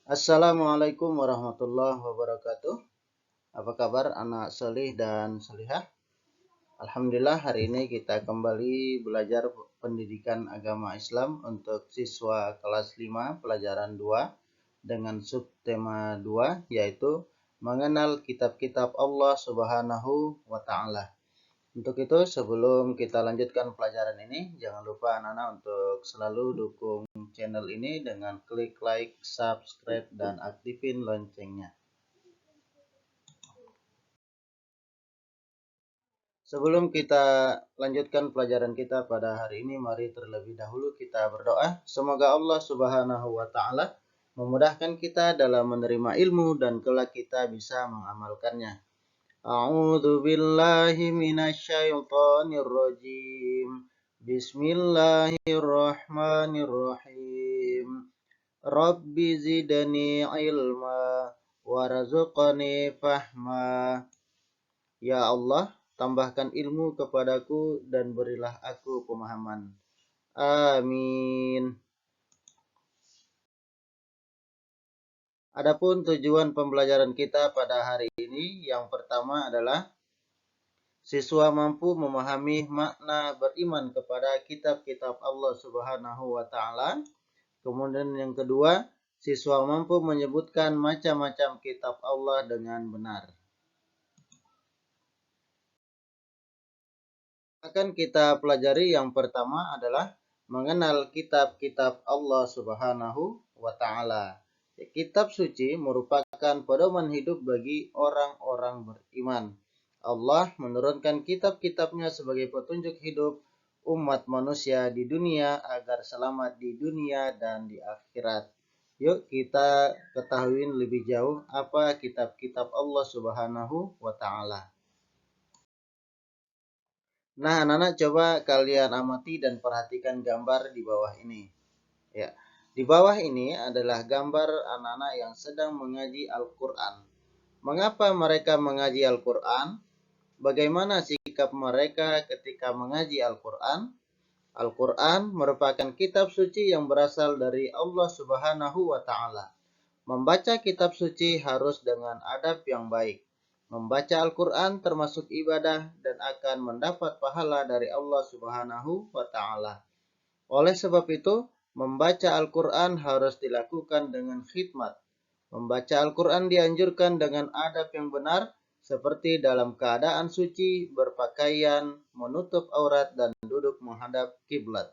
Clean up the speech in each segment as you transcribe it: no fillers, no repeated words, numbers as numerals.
Assalamualaikum warahmatullahi wabarakatuh. Apa kabar anak solih dan solihah? Alhamdulillah hari ini kita kembali belajar pendidikan agama Islam untuk siswa kelas 5 pelajaran 2 dengan subtema 2 yaitu mengenal kitab-kitab Allah Subhanahu wa taala. Untuk itu sebelum kita lanjutkan pelajaran ini, jangan lupa anak-anak untuk selalu dukung channel ini dengan klik like, subscribe, dan aktifin loncengnya. Sebelum kita lanjutkan pelajaran kita pada hari ini, mari terlebih dahulu kita berdoa. Semoga Allah Subhanahu wa taala memudahkan kita dalam menerima ilmu dan kelak kita bisa mengamalkannya. A'udzu billahi minasyaitonir rajim. Bismillahirrahmanirrahim. Rabbi zidni ilma warzuqni fahma. Ya Allah, tambahkan ilmu kepadaku dan berilah aku pemahaman. Amin. Adapun tujuan pembelajaran kita pada hari ini, yang pertama adalah siswa mampu memahami makna beriman kepada kitab-kitab Allah Subhanahu wa taala. Kemudian yang kedua, siswa mampu menyebutkan macam-macam kitab Allah dengan benar. Akan kita pelajari yang pertama adalah mengenal kitab-kitab Allah Subhanahu wa taala. Kitab suci merupakan pedoman hidup bagi orang-orang beriman. Allah menurunkan kitab-kitabnya sebagai petunjuk hidup umat manusia di dunia agar selamat di dunia dan di akhirat. Yuk kita ketahui lebih jauh apa kitab-kitab Allah Subhanahu wa taala. Nah, anak-anak coba kalian amati dan perhatikan gambar di bawah ini. Ya. Di bawah ini adalah gambar anak-anak yang sedang mengaji Al-Qur'an. Mengapa mereka mengaji Al-Qur'an? Bagaimana sikap mereka ketika mengaji Al-Qur'an? Al-Qur'an merupakan kitab suci yang berasal dari Allah Subhanahu wa taala. Membaca kitab suci harus dengan adab yang baik. Membaca Al-Quran termasuk ibadah dan akan mendapat pahala dari Allah Subhanahu wa taala. Oleh sebab itu, membaca Al-Quran harus dilakukan dengan khidmat. Membaca Al-Quran dianjurkan dengan adab yang benar, seperti dalam keadaan suci, berpakaian, menutup aurat, dan duduk menghadap kiblat.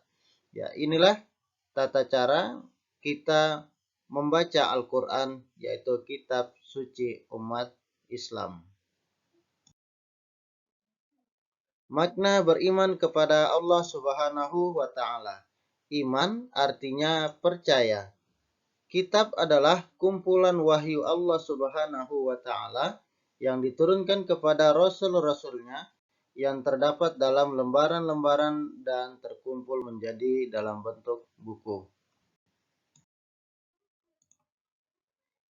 Ya, inilah tata cara kita membaca Al-Quran, yaitu kitab suci umat Islam. Makna beriman kepada Allah Subhanahu wa taala. Iman artinya percaya. Kitab adalah kumpulan wahyu Allah Subhanahu wa taala yang diturunkan kepada rasul-rasulnya yang terdapat dalam lembaran-lembaran dan terkumpul menjadi dalam bentuk buku.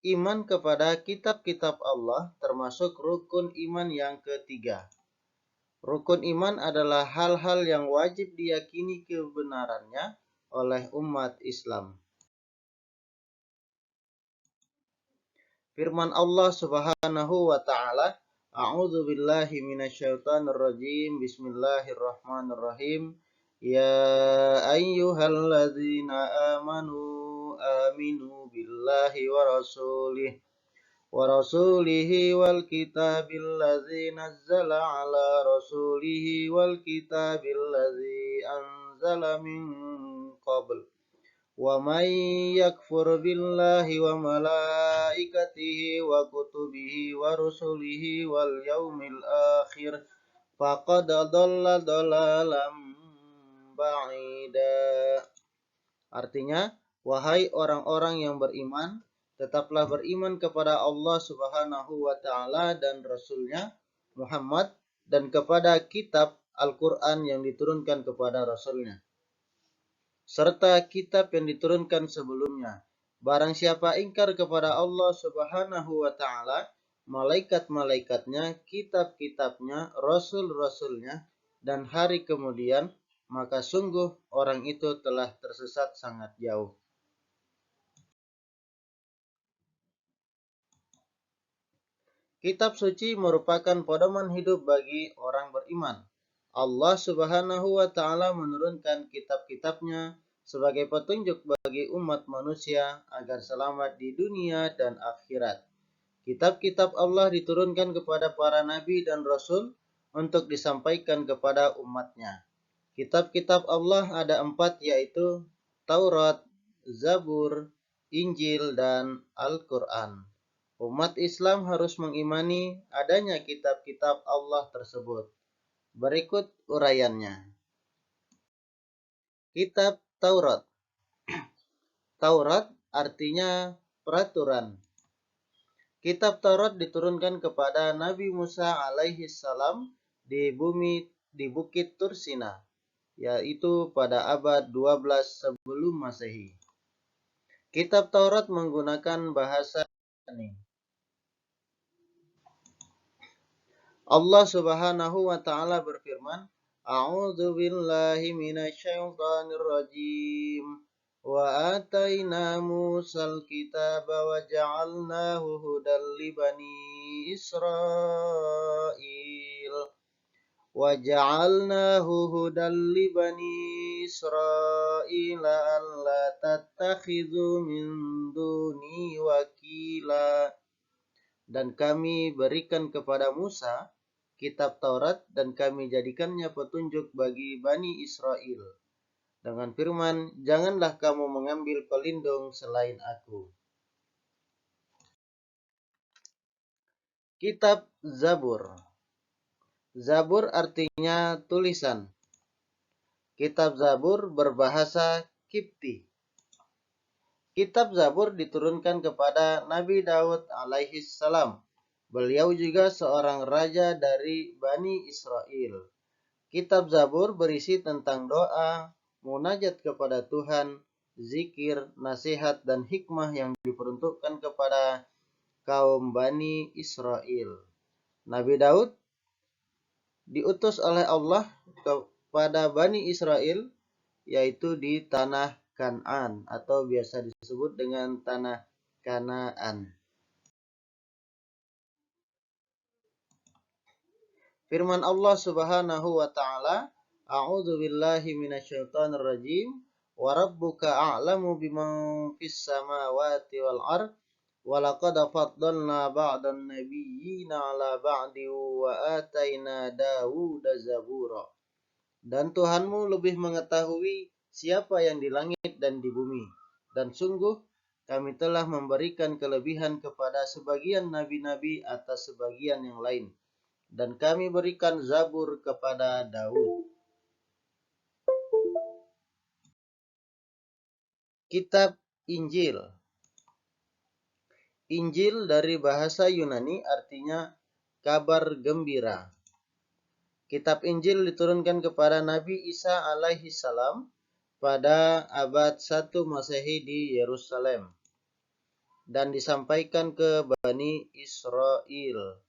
Iman kepada kitab-kitab Allah termasuk rukun iman yang ketiga. Rukun iman adalah hal-hal yang wajib diyakini kebenarannya oleh umat Islam. Firman Allah Subhanahu wa taala, A'udzu billahi minasyaitonir rajim. Bismillahirrahmanirrahim. Ya ayyuhalladzina amanu aminu billahi wa rasulihi wal kitabil ladzi nazzala ala rasulihi wal kitabil ladzi anzala min qabl. Wa may yakfur billahi wa malaikatihi wa kutubihi wa rusulihi wal yaumil akhir faqad dhalla dhalalan ba'ida. Artinya, wahai orang-orang yang beriman, tetaplah beriman kepada Allah Subhanahu wa taala dan Rasul-Nya Muhammad dan kepada kitab Al-Qur'an yang diturunkan kepada Rasul-Nya serta kitab yang diturunkan sebelumnya. Barang siapa ingkar kepada Allah Subhanahu wa taala, malaikat-malaikatnya, kitab-kitabnya, rasul-rasulnya, dan hari kemudian, maka sungguh orang itu telah tersesat sangat jauh. Kitab suci merupakan pedoman hidup bagi orang beriman. Allah Subhanahu wa Ta'ala menurunkan kitab-kitabnya sebagai petunjuk bagi umat manusia agar selamat di dunia dan akhirat. Kitab-kitab Allah diturunkan kepada para nabi dan rasul untuk disampaikan kepada umatnya. Kitab-kitab Allah ada 4, yaitu Taurat, Zabur, Injil, dan Al-Quran. Umat Islam harus mengimani adanya kitab-kitab Allah tersebut. Berikut uraiannya. Kitab Taurat. Taurat artinya peraturan. Kitab Taurat diturunkan kepada Nabi Musa alaihi salam di Bukit Tursina, yaitu pada abad 12 sebelum Masehi. Kitab Taurat menggunakan bahasa Ibrani. Allah Subhanahu wa Ta'ala berfirman, A'udzu billahi minasyaitonir rajim. Wa ataina Musal kitaba wa ja'alnahu hudan li bani Israil. وَجَعَلْنَاهُ هُدًى لِبَنِي إِسْرَائِيلَ أَلَّا تَتَّخِذُوا مِن دُونِي وَكِيلًا. Dan kami berikan kepada Musa kitab Taurat dan kami jadikannya petunjuk bagi Bani Israel. Dengan firman, janganlah kamu mengambil pelindung selain aku. Kitab Zabur. Zabur artinya tulisan. Kitab Zabur berbahasa Kipti. Kitab Zabur diturunkan kepada Nabi Daud alaihi salam. Beliau juga seorang raja dari Bani Israel. Kitab Zabur berisi tentang doa, munajat kepada Tuhan, zikir, nasihat, dan hikmah yang diperuntukkan kepada kaum Bani Israel. Nabi Daud diutus oleh Allah kepada Bani Israel, yaitu di tanah Kan'an atau biasa disebut dengan tanah Kanaan. Firman Allah Subhanahu wa Ta'ala, A'udzu billahi minasyaitonir rajim, wa rabbuka a'lamu biman fis samawati wal ard, wa laqad faddalna ba'dan nabiyyina 'ala ba'di wa ataina Dawuda zabura. Dan Tuhanmu lebih mengetahui siapa yang di langit dan di bumi. Dan sungguh kami telah memberikan kelebihan kepada sebagian nabi-nabi atas sebagian yang lain. Dan kami berikan Zabur kepada Daud. Kitab Injil. Injil dari bahasa Yunani artinya kabar gembira. Kitab Injil diturunkan kepada Nabi Isa alaihi salam pada abad 1 Masehi di Yerusalem dan disampaikan ke Bani Israel.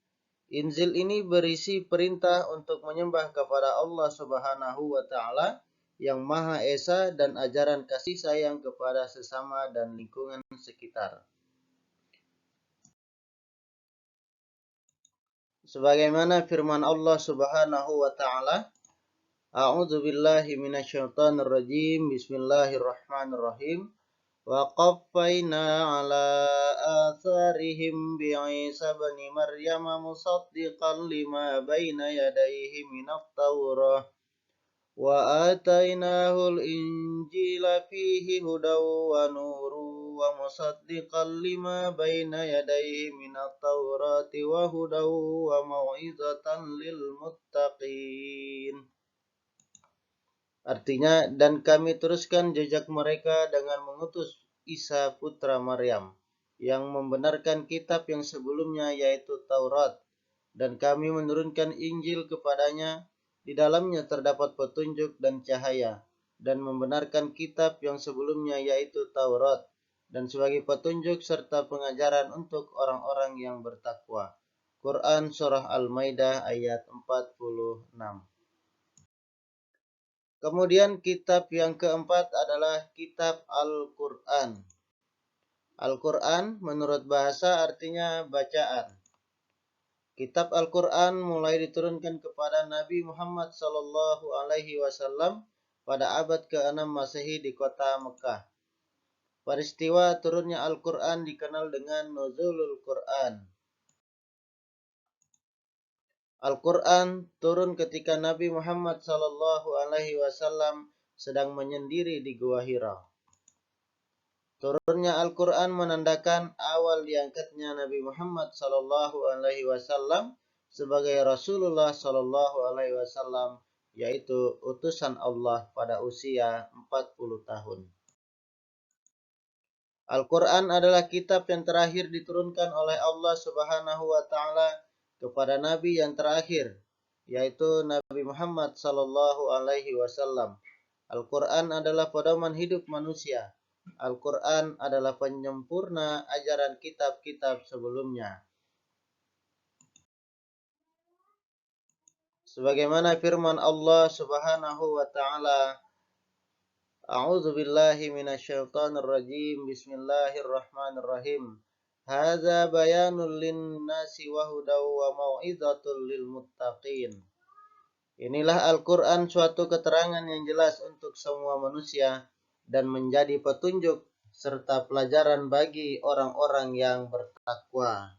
Injil ini berisi perintah untuk menyembah kepada Allah Subhanahu wa Ta'ala yang Maha Esa dan ajaran kasih sayang kepada sesama dan lingkungan sekitar. Sebagaimana firman Allah Subhanahu wa Ta'ala, A'udzu billahi minasyaitonir rajim. Bismillahirrahmanirrahim. Wa qaffayna 'ala atharihim bi'Isa ibn Maryam musaddiqan lima baina yadayhi minat Taurah wa atainahul injila fihi hudaw wa nuru wa musaddiqan lima baina yadayhi minat Taurati wa hudaw wa mau'izatan lil muttaqin. Artinya, dan kami teruskan jejak mereka dengan mengutus Isa putra Maryam, yang membenarkan kitab yang sebelumnya yaitu Taurat, dan kami menurunkan Injil kepadanya, di dalamnya terdapat petunjuk dan cahaya, dan membenarkan kitab yang sebelumnya yaitu Taurat, dan sebagai petunjuk serta pengajaran untuk orang-orang yang bertakwa. Quran Surah Al-Maidah ayat 46. Kemudian kitab yang keempat adalah kitab Al-Quran. Al-Quran menurut bahasa artinya bacaan. Kitab Al-Quran mulai diturunkan kepada Nabi Muhammad Sallallahu Alaihi Wasallam pada abad ke-6 Masehi di kota Mekah. Peristiwa turunnya Al-Quran dikenal dengan Nuzulul Quran. Al-Quran turun ketika Nabi Muhammad Sallallahu Alaihi Wasallam sedang menyendiri di Gua Hira. Turunnya Al-Quran menandakan awal diangkatnya Nabi Muhammad Sallallahu Alaihi Wasallam sebagai Rasulullah Sallallahu Alaihi Wasallam, yaitu utusan Allah pada usia 40 tahun. Al-Quran adalah kitab yang terakhir diturunkan oleh Allah Subhanahu wa Ta'ala kepada Nabi yang terakhir, yaitu Nabi Muhammad Sallallahu Alaihi Wasallam. Al-Quran adalah pedoman hidup manusia. Al-Quran adalah penyempurna ajaran kitab-kitab sebelumnya. Sebagaimana firman Allah Subhanahu wa Ta'ala, A'udzu billahi minasyaitonir rajim. Bismillahirrahmanirrahim. Hadza bayanul lin-nasi wa hudaw wa mau'izatul lil muttaqin. Inilah Al-Quran, suatu keterangan yang jelas untuk semua manusia dan menjadi petunjuk serta pelajaran bagi orang-orang yang bertakwa.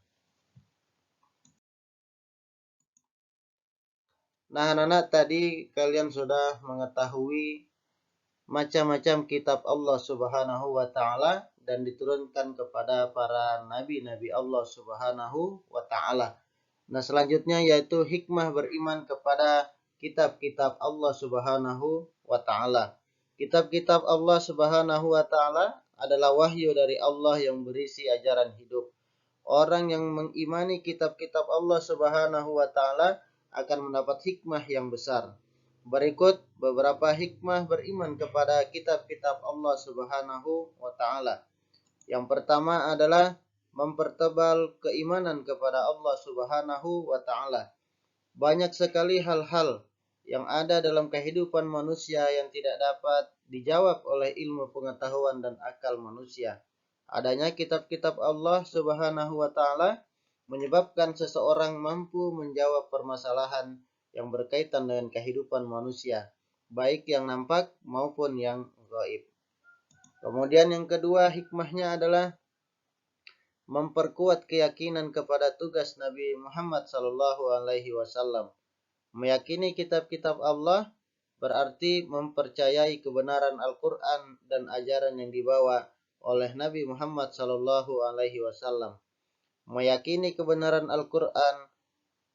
Nah, anak-anak, tadi kalian sudah mengetahui macam-macam kitab Allah Subhanahu wa Ta'ala dan diturunkan kepada para nabi-nabi Allah Subhanahu wa Ta'ala. Nah, selanjutnya yaitu hikmah beriman kepada kitab-kitab Allah Subhanahu wa Ta'ala. Kitab-kitab Allah Subhanahu wa Ta'ala adalah wahyu dari Allah yang berisi ajaran hidup. Orang yang mengimani kitab-kitab Allah Subhanahu wa Ta'ala akan mendapat hikmah yang besar. Berikut beberapa hikmah beriman kepada kitab-kitab Allah Subhanahu wa Ta'ala. Yang pertama adalah mempertebal keimanan kepada Allah Subhanahu wa Ta'ala. Banyak sekali hal-hal yang ada dalam kehidupan manusia yang tidak dapat dijawab oleh ilmu pengetahuan dan akal manusia. Adanya kitab-kitab Allah Subhanahu wa Ta'ala menyebabkan seseorang mampu menjawab permasalahan yang berkaitan dengan kehidupan manusia, baik yang nampak maupun yang gaib. Kemudian yang kedua hikmahnya adalah memperkuat keyakinan kepada tugas Nabi Muhammad Sallallahu Alaihi Wasallam. Meyakini kitab-kitab Allah berarti mempercayai kebenaran Al-Quran dan ajaran yang dibawa oleh Nabi Muhammad Sallallahu Alaihi Wasallam. Meyakini kebenaran Al-Quran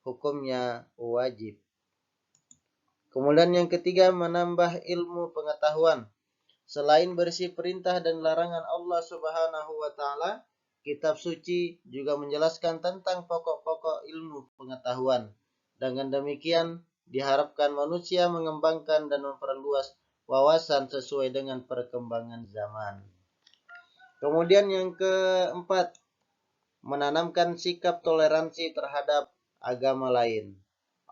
hukumnya wajib. Kemudian yang ketiga, menambah ilmu pengetahuan. Selain berisi perintah dan larangan Allah Subhanahu wa Ta'ala, kitab suci juga menjelaskan tentang pokok-pokok ilmu pengetahuan. Dengan demikian, diharapkan manusia mengembangkan dan memperluas wawasan sesuai dengan perkembangan zaman. Kemudian yang keempat, menanamkan sikap toleransi terhadap agama lain.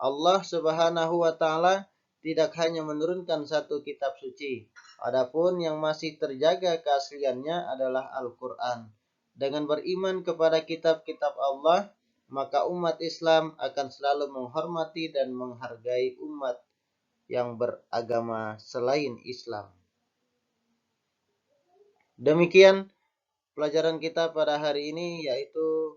Allah Subhanahu wa Ta'ala tidak hanya menurunkan satu kitab suci, adapun yang masih terjaga keasliannya adalah Al-Quran. Dengan beriman kepada kitab-kitab Allah, maka umat Islam akan selalu menghormati dan menghargai umat yang beragama selain Islam. Demikian pelajaran kita pada hari ini, yaitu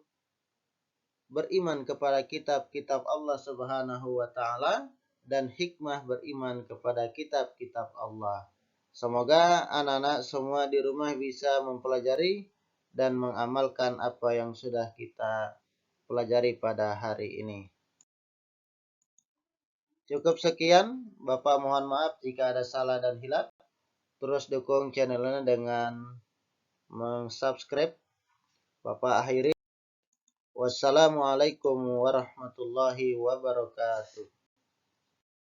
beriman kepada kitab-kitab Allah Subhanahu wa Ta'ala dan hikmah beriman kepada kitab-kitab Allah. Semoga anak-anak semua di rumah bisa mempelajari dan mengamalkan apa yang sudah kita pelajari pada hari ini. Cukup sekian, Bapak mohon maaf jika ada salah dan hilaf. Terus dukung channelnya dengan mensubscribe. Bapak akhiri. Wassalamualaikum warahmatullahi wabarakatuh.